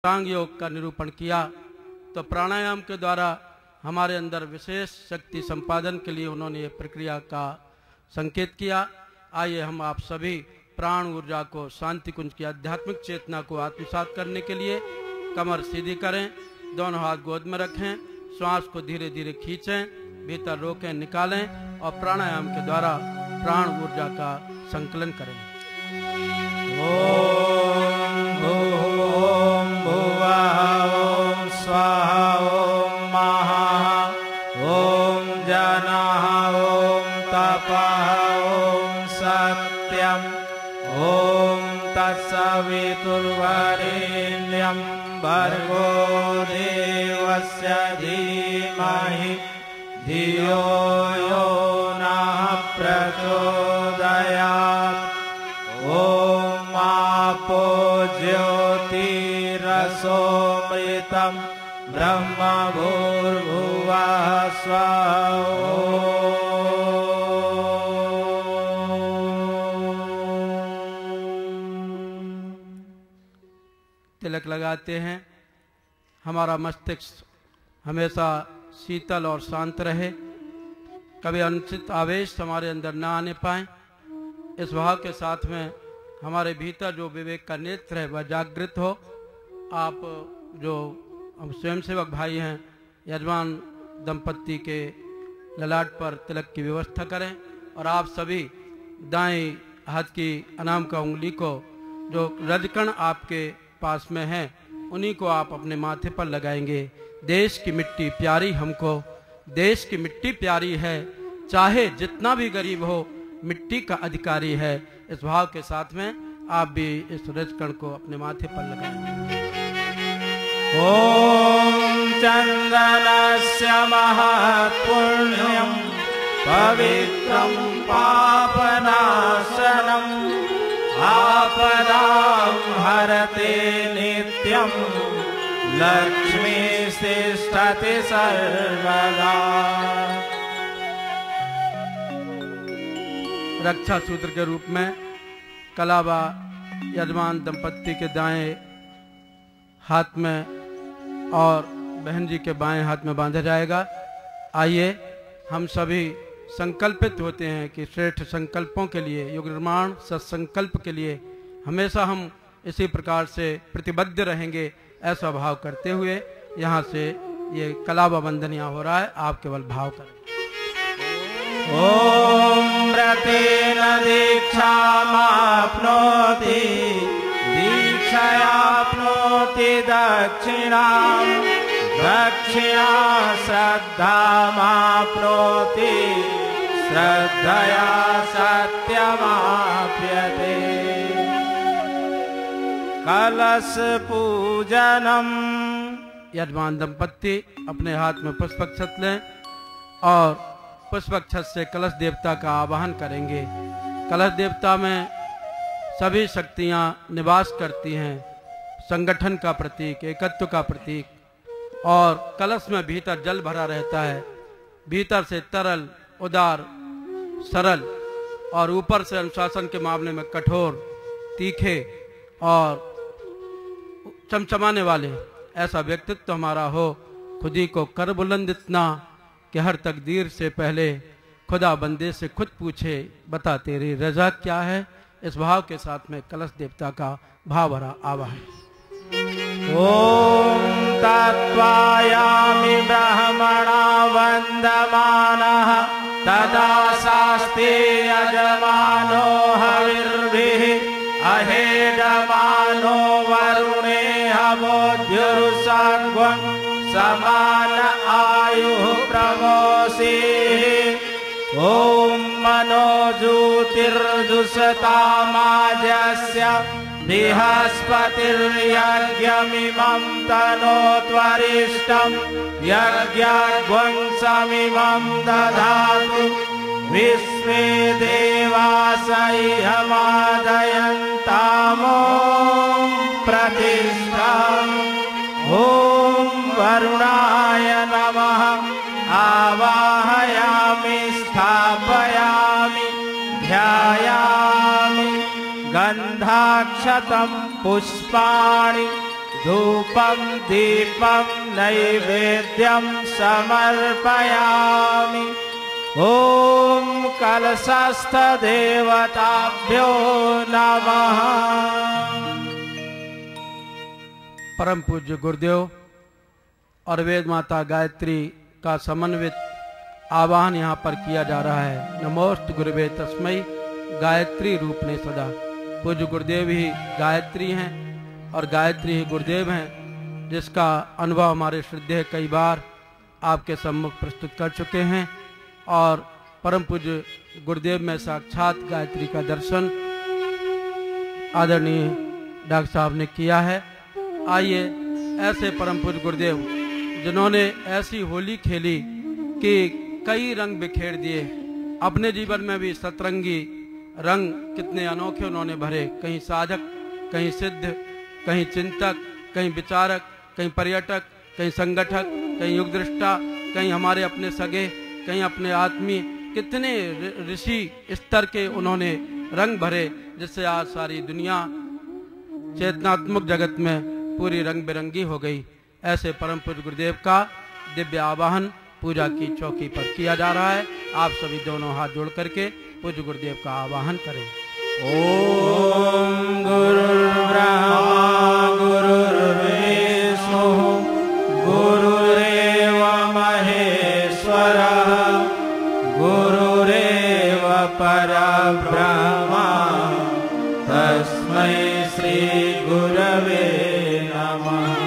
अष्टांग योग का निरूपण किया, तो प्राणायाम के द्वारा हमारे अंदर विशेष शक्ति संपादन के लिए उन्होंने ये प्रक्रिया का संकेत किया। आइए हम आप सभी प्राण ऊर्जा को, शांति कुंज की आध्यात्मिक चेतना को आत्मसात करने के लिए कमर सीधी करें, दोनों हाथ गोद में रखें, श्वास को धीरे धीरे खींचें, भीतर रोकें, निकालें और प्राणायाम के द्वारा प्राण ऊर्जा का संकलन करें। ओम भुवः ओम स्वाहा ओम महा ओम जनः ओम तपः ओम सत्यम ओम तत्सवितुर्वरेण्यं भर्गो देवस्य धीमहि धियो यो नः प्रचोदयात्। ओम आपो ज्योतिरसोमृतं ब्रह्म भूर्भुवः स्वः। तिलक लगाते हैं। हमारा मस्तिष्क हमेशा शीतल और शांत रहे, कभी अनुचित आवेश हमारे अंदर न आने पाए। इस भाव के साथ में हमारे भीतर जो विवेक का नेत्र है वह जागृत हो। आप जो हम स्वयंसेवक भाई हैं, यजमान दंपत्ति के ललाट पर तिलक की व्यवस्था करें और आप सभी दाएं हाथ की अनामिका उंगली को, जो रजकण आपके पास में है, उन्हीं को आप अपने माथे पर लगाएंगे। देश की मिट्टी प्यारी हमको, देश की मिट्टी प्यारी है, चाहे जितना भी गरीब हो मिट्टी का अधिकारी है। इस भाव के साथ में आप भी इस रजकण को अपने माथे पर लगाएंगे। ओम चंदनस्य महत्पुण्यं पवित्रं पापनाशनं आपदां हरते नित्यं लक्ष्मीस्तिष्ठति सर्वदा। रक्षा सूत्र के रूप में कलावा यजमान दंपत्ति के दाएं हाथ में और बहन जी के बाएं हाथ में बांधा जाएगा। आइए हम सभी संकल्पित होते हैं कि श्रेष्ठ संकल्पों के लिए, युग निर्माण सत्संकल्प के लिए हमेशा हम इसी प्रकार से प्रतिबद्ध रहेंगे। ऐसा भाव करते हुए यहाँ से ये कलावा वंदनिया हो रहा है, आप केवल भाव करें। ओम व्रतेन दीक्षामाप्नोति दीक्षयाप्नोति दक्षिणां दक्षिणा श्रद्धामाप्नोति श्रद्धया सत्यमाप्यते। कलश पूजनम। यजमान दंपत्ति अपने हाथ में पुष्पक्षत लें और पुष्पक्षत से कलश देवता का आवाहन करेंगे। कलश देवता में सभी शक्तियां निवास करती हैं, संगठन का प्रतीक, एकत्व का प्रतीक। और कलश में भीतर जल भरा रहता है, भीतर से तरल, उदार, सरल और ऊपर से अनुशासन के मामले में कठोर, तीखे और चमचमाने वाले ऐसा व्यक्तित्व हमारा हो। खुदी को कर बुलंद इतना कि हर तकदीर से पहले खुदा बंदे से खुद पूछे, बता तेरी रजा क्या है। इस भाव के साथ में कलश देवता का भाव भरा आवाहन। ओम तत्वायामि ब्रह्मणा वन्दमानः तदा शास्ते यजमानो हविर्भिः अहेडमानो वरुणे हवोद्युर्सङ्गं समान आयुः प्रमोषेः। ओम मनोज्योतिर्जुषतामाजस्य बृहस्पतिर्यज्ञमिमं तनोत्वरिष्ठं यज्ञध्वंसमिमं दधातु। विश्वे देवासह्यमादयन्तामो प्रतिष्ठाम्। ओम वरुणाय नमः आवाहयामि स्थापयामि ध्यायामि। गन्धाक्षतं पुष्पाणि धूपं दीपं नैवेद्यं समर्पयामि। ॐ कलशस्थदेवताभ्यो नमः। परम पूज्य गुरुदेव और वेद माता गायत्री का समन्वित आवाहन यहाँ पर किया जा रहा है। नमोस्तु गुरुवे तस्मै गायत्री रूपने सदा। पूज्य गुरुदेव ही गायत्री हैं और गायत्री ही गुरुदेव हैं, जिसका अनुभव हमारे श्रद्धेय कई बार आपके सम्मुख प्रस्तुत कर चुके हैं। और परम पूज्य गुरुदेव में साक्षात गायत्री का दर्शन आदरणीय डॉक्टर साहब ने किया है। आइए ऐसे परम पूज्य गुरुदेव जिन्होंने ऐसी होली खेली कि कई रंग बिखेर दिए, अपने जीवन में भी सतरंगी रंग कितने अनोखे उन्होंने भरे। कहीं साधक, कहीं सिद्ध, कहीं चिंतक, कहीं विचारक, कहीं पर्यटक, कहीं संगठक, कहीं युगदृष्टा, कहीं हमारे अपने सगे, कहीं अपने आत्मीय, कितने ऋषि स्तर के उन्होंने रंग भरे, जिससे आज सारी दुनिया चेतनात्मक जगत में पूरी रंग बिरंगी हो गई। ऐसे परम पूज्य गुरुदेव का दिव्य आवाहन पूजा की चौकी पर किया जा रहा है। आप सभी दोनों हाथ जोड़ करके पूज्य गुरुदेव का आवाहन करें। ओम गुरुर्ब्रह्मा गुरुर्विष्णु गुरुरेव महेश्वरः गुरुरेव परब्रह्म तस्मै श्री गुरवे नमः।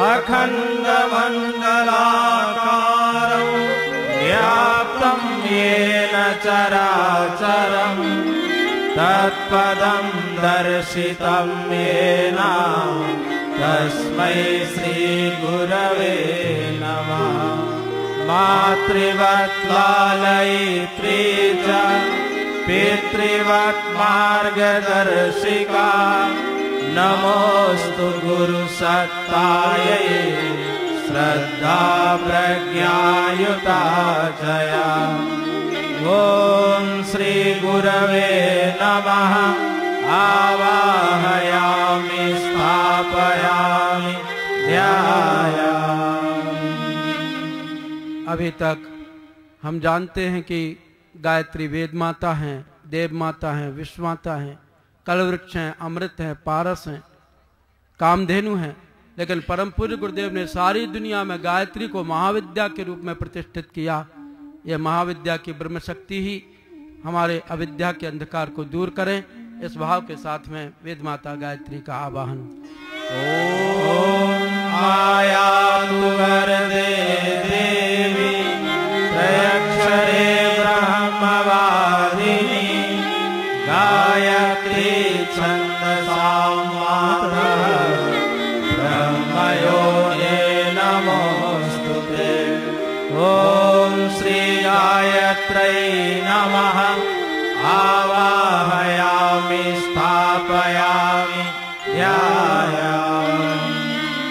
अखण्डमण्डलाकारं व्याप्तं येन चराचरं तत्पदं दर्शितं येन तस्मै श्रीगुरवे नमः। मातृवत् लालयित्री च पितृवत् मार्गदर्शिका नमोस्तु गुरुसत्तायै श्रद्धा प्रज्ञायुता जया। ॐ श्री गुरवे नमः। आवाहयामि स्थापयामि ध्यायामि। अभी तक हम जानते हैं कि गायत्री वेद माता हैं, देव माता हैं, विश्व माता हैं, कलवृक्ष हैं, अमृत हैं, पारस हैं, कामधेनु हैं। लेकिन परम पूज्य गुरुदेव ने सारी दुनिया में गायत्री को महाविद्या के रूप में प्रतिष्ठित किया। यह महाविद्या की ब्रह्म शक्ति ही हमारे अविद्या के अंधकार को दूर करें। इस भाव के साथ में वेद माता गायत्री का आवाहन। ओम आयातु वरदे देवी त्रयक्षरे ब्रह्मवादिनी गायत्री छन्दसां मातरः ब्रह्मयोने नमोस्तुते। ॐ श्री गायत्र्यै नमः। आवाहयामि स्थापयामि ध्यायामि।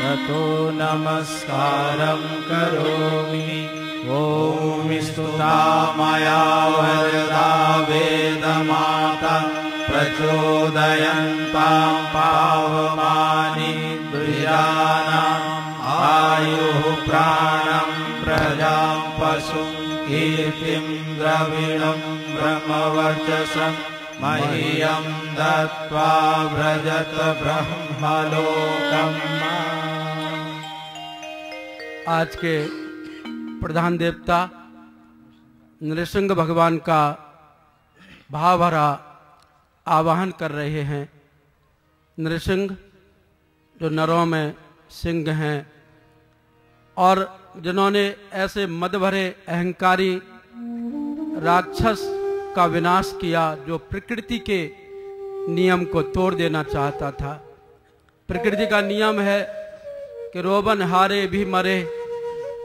ततो नमस्कारं करोमि। ॐ स्तुता मया वरदा वेदमाता प्रचोदयन्तां पावमानि द्विजानाम् आयुः प्राणं प्रजां पशुं कीर्तिं द्रविणं ब्रह्मवर्चसं मह्यं दत्त्वा व्रजत ब्रह्मलोकम्। आज के प्रधान देवता नृसिंह भगवान का भाव भरा आवाहन कर रहे हैं। नृसिंह जो नरों में सिंह हैं और जिन्होंने ऐसे मद भरे अहंकारी राक्षस का विनाश किया, जो प्रकृति के नियम को तोड़ देना चाहता था। प्रकृति का नियम है कि रोबन हारे भी मरे,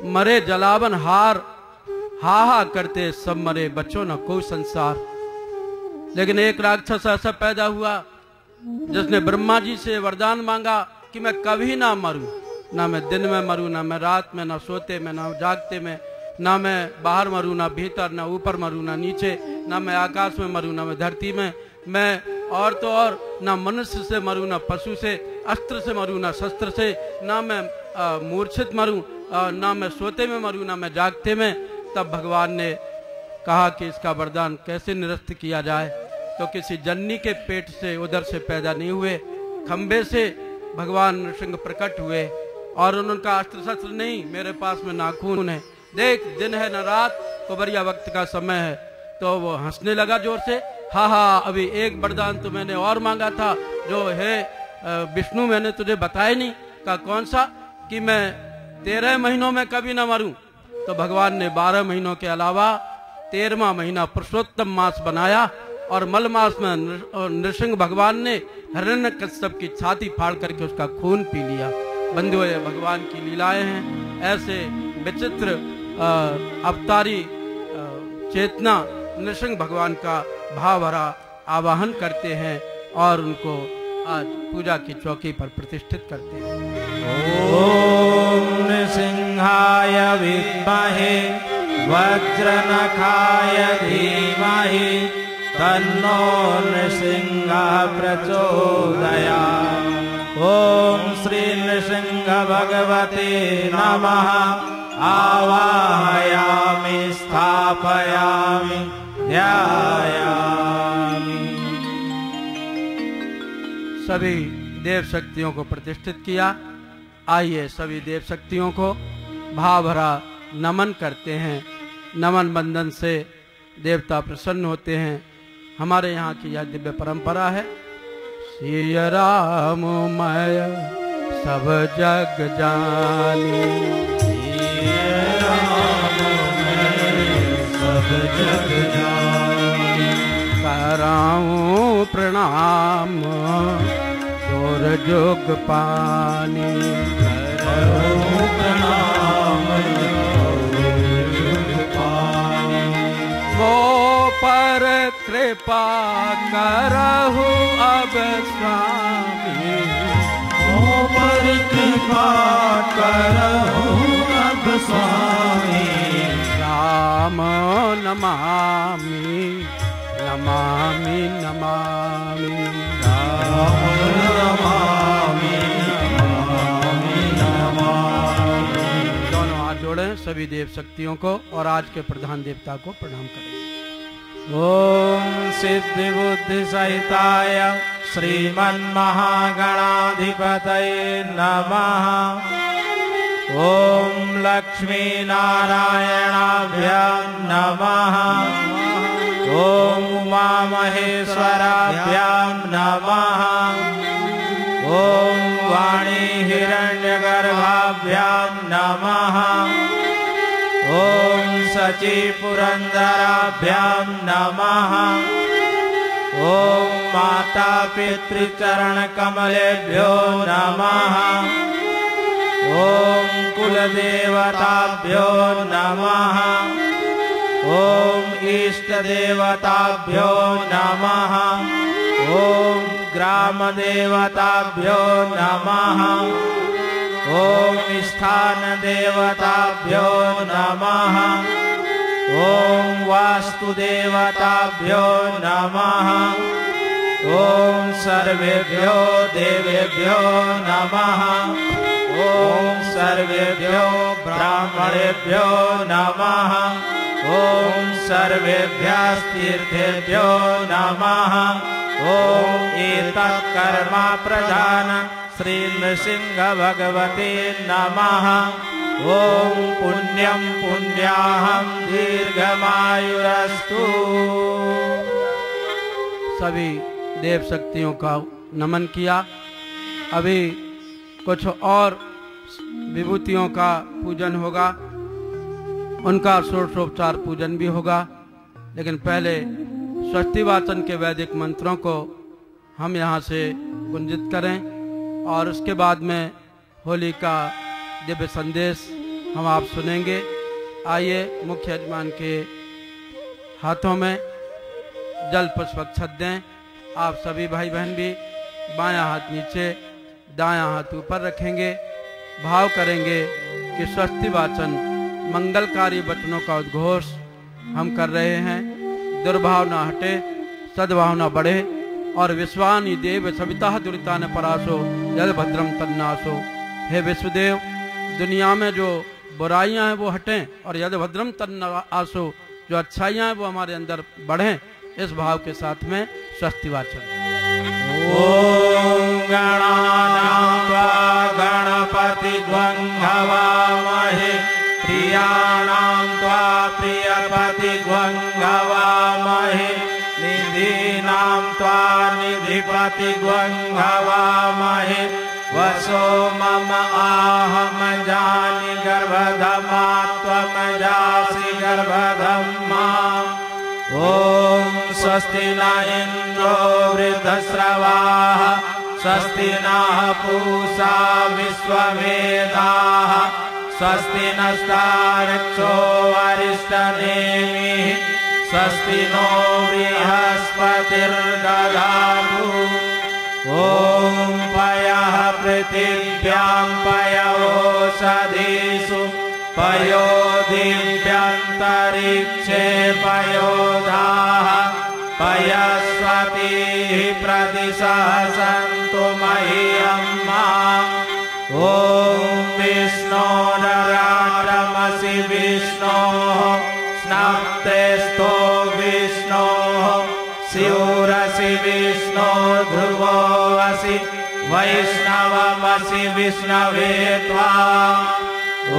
मरे जलावन हार, हा हा करते सब मरे, बचो न कोई संसार। लेकिन एक राक्षस ऐसा पैदा हुआ जिसने ब्रह्मा जी से वरदान मांगा कि मैं कभी ना मरूं, ना मैं दिन में मरूं, ना मैं रात में, ना सोते में, ना जागते में, ना मैं बाहर मरूं, ना भीतर, ना ऊपर मरूं, ना नीचे, ना मैं आकाश में मरूं, ना मैं धरती में। मैं और तो और ना मनुष्य से मरूं, ना पशु से, अस्त्र से मरूं, ना शस्त्र से, ना मैं मूर्छित मरूं, ना मैं सोते में मरूं, ना मैं जागते में। तब भगवान ने कहा कि इसका वरदान कैसे निरस्त किया जाए। तो किसी जननी के पेट से, उधर से पैदा नहीं हुए, खंबे से भगवान नृसिंह प्रकट हुए। और उनका अस्त्र शस्त्र नहीं, मेरे पास में नाखून है, देख दिन है न रात, कुबरिया वक्त का समय है। तो वो हंसने लगा जोर से, हा हा, अभी एक वरदान तो मैंने और मांगा था, जो है विष्णु मैंने तुझे बताया नहीं। का कौन सा? कि मैं 13 महीनों में कभी ना मरूं। तो भगवान ने 12 महीनों के अलावा 13वां महीना पुरुषोत्तम मास बनाया और मल मास में नृसिंह भगवान ने हिरण्यकश्यप की छाती फाड़ करके उसका खून पी लिया। बंधुओं, ये भगवान की लीलाएं हैं। ऐसे विचित्र अवतारी चेतना नृसिंह भगवान का भाव भरा आवाहन करते हैं और उनको आज पूजा की चौकी पर प्रतिष्ठित करते हैं। ओम नृसिंहाय विद्महे वज्रनखाय धीमहि तन्नो नृसिंहः प्रचोदयात्। ओम श्री नृसिंह भगवते नमः। आवाहयामि स्थापयामि ध्यायामि। सभी देव शक्तियों को प्रतिष्ठित किया। आइए सभी देव शक्तियों को भाव भरा नमन करते हैं। नमन बंधन से देवता प्रसन्न होते हैं। हमारे यहाँ की यह दिव्य परंपरा है। सिया राम मय सब जग जानी, सिया राम मय सब जग जानी। कराऊं प्रणाम जोर जोग पानी, कराऊं प्रणाम जोर जोग पानी। वो पर कृपा करहु अब स्वामी, वो पर कृपा करहु अब स्वामी। राम नमामि नमामि नमामि, राम नमामि नमामि नमामि। दोनों हाथ जोड़ें सभी देव शक्तियों को और आज के प्रधान देवता को प्रणाम करें। ओम सिद्धि बुद्धि सहिताय श्रीमन्महागणाधिपतये नमः। ओम लक्ष्मी नारायणाभ्यां नमः। ओम उमा महेश्वराभ्यां नमः। ओम वाणी हिरण्यगर्भाभ्यां नमः। ओम सची पुरंदराभ्यां नमः। ओम माता पितृचरण कमलेभ्यो नमः। ओम कुलदेवताभ्यो नमः। ओम इष्ट देवताभ्यो नमः। ओम ग्राम देवताभ्यो नमः। ओम स्थान देवताभ्यो नमः। ओम वास्तु देवताभ्यो नमः। ओम सर्वेभ्यो देवेभ्यो नमः। ओम सर्वेभ्यो ब्राह्मणेभ्यो नमः। ओम सर्वेभ्यस्तीर्थेभ्यो नमः। ओम एतत् कर्म प्रधान श्री नृसिंह भगवते नमः। ओम पुण्यं पुण्याहं दीर्घमायुरस्तु। सभी देव शक्तियों का नमन किया। अभी कुछ और विभूतियों का पूजन होगा, उनका षोडशोपचार पूजन भी होगा। लेकिन पहले स्वस्ति वाचन के वैदिक मंत्रों को हम यहाँ से गुंजित करें और उसके बाद में होली का दिव्य संदेश हम आप सुनेंगे। आइए मुख्य यजमान के हाथों में जल पुष्प अक्षत दें। आप सभी भाई बहन भी बायां हाथ नीचे दायां हाथ ऊपर रखेंगे। भाव करेंगे कि स्वस्ति वाचन मंगलकारी वचनों का उद्घोष हम कर रहे हैं। दुर्भावना हटे, सद्भावना बढ़े, और विश्वानि देव सविता दुरिता न परासो यद भद्रम तन्नासो। हे विश्वदेव, दुनिया में जो बुराइयां हैं वो हटें और यद भद्रम तन्नासो, जो अच्छाइयां हैं वो हमारे अंदर बढ़ें। इस भाव के साथ में स्वस्ति वाचन। ओम गणानां त्वा गणपति हवामहे, प्रियाणां त्वा प्रियपति हवामहे, निधीनां त्वा निधिपति हवामहे। वसो मम आहम जानि गर्भधमा त्वम जासि गर्भधमा। ओम स्वस्ति न इंद्रो वृद्धश्रवाः, स्वस्ति नः पूषा विश्ववेदाः, स्वस्ति नस्तार्क्ष्यो अरिष्टनेमिः, स्वस्ति नो बृहस्पतिर्दधातु। ओम पयः पृथिव्यां पयोषधीषु, पयो दिव्यन्तरिक्षे पयोधाः, पयस्वतीः प्रदिशः सन्तु मह्यम्मा। ओम विष्णोरराटमसि विष्णोः, स्नप्तेस्तो विष्णोः, स्यूरसि विष्णो ध्रुवोऽसि, वैष्णवमसि विष्णवे त्वा।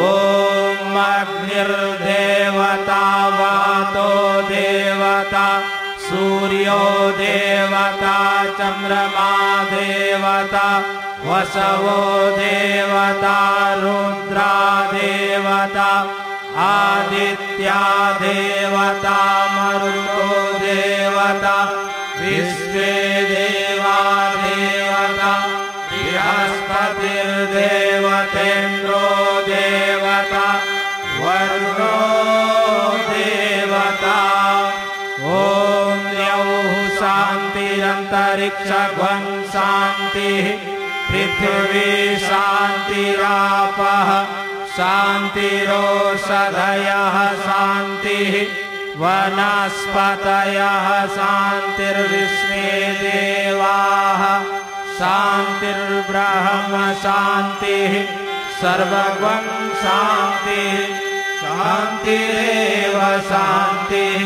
ओम अग्निर्देवता वातो देवता, सूर्यो देवता, चंद्रमा देवता, वसवो देवता, रुद्रा देवता, आदित्या देवता, मरुतो देवता, विश्वे देवा देवता, बृहस्पतिर्देवतेन्द्रो देवता, वरुणो देवता। ओम द्यौः शान्तिरन्तरिक्षं शान्तिः, पृथिवी शान्तिरापः शान्तिरोषधयः शान्तिः, वनस्पतयः शान्तिर्विश्वे देवाः शान्तिर्ब्रह्म शान्तिः, सर्वगं शान्तिः, शान्तिरेव शान्तिः,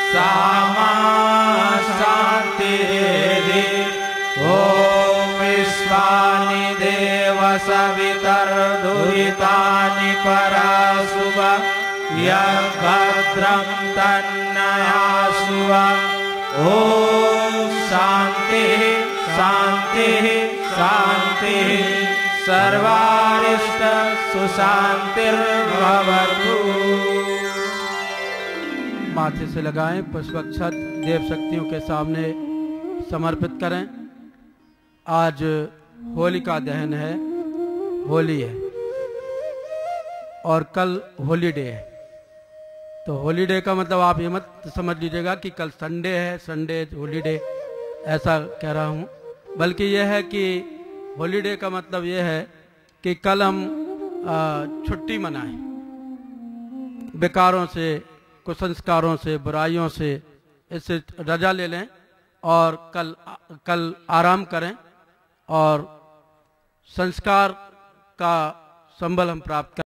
सामा शान्तिरेधि। ओम विश्वानि देव सवितर्दुहितानि पराशुव, यद्भद्रं तन्नयासुव। ओम शान्तिः शान्तिः शान्तिः, सर्वारिष्ट सुशान्तिर्भवतु। माथे से लगाएं, पुष्पक्षत देव शक्तियों के सामने समर्पित करें। आज होलिका दहन है, होली है और कल होलीडे है। तो होलीडे का मतलब आप ये मत समझ लीजिएगा कि कल संडे है, संडे होलीडे, ऐसा कह रहा हूँ। बल्कि यह है कि हॉलीडे का मतलब यह है कि कल हम छुट्टी मनाएं, बेकारों से, कुसंस्कारों से, बुराइयों से, इससे रजा ले लें और कल आराम करें और संस्कार का संबल हम प्राप्त करें।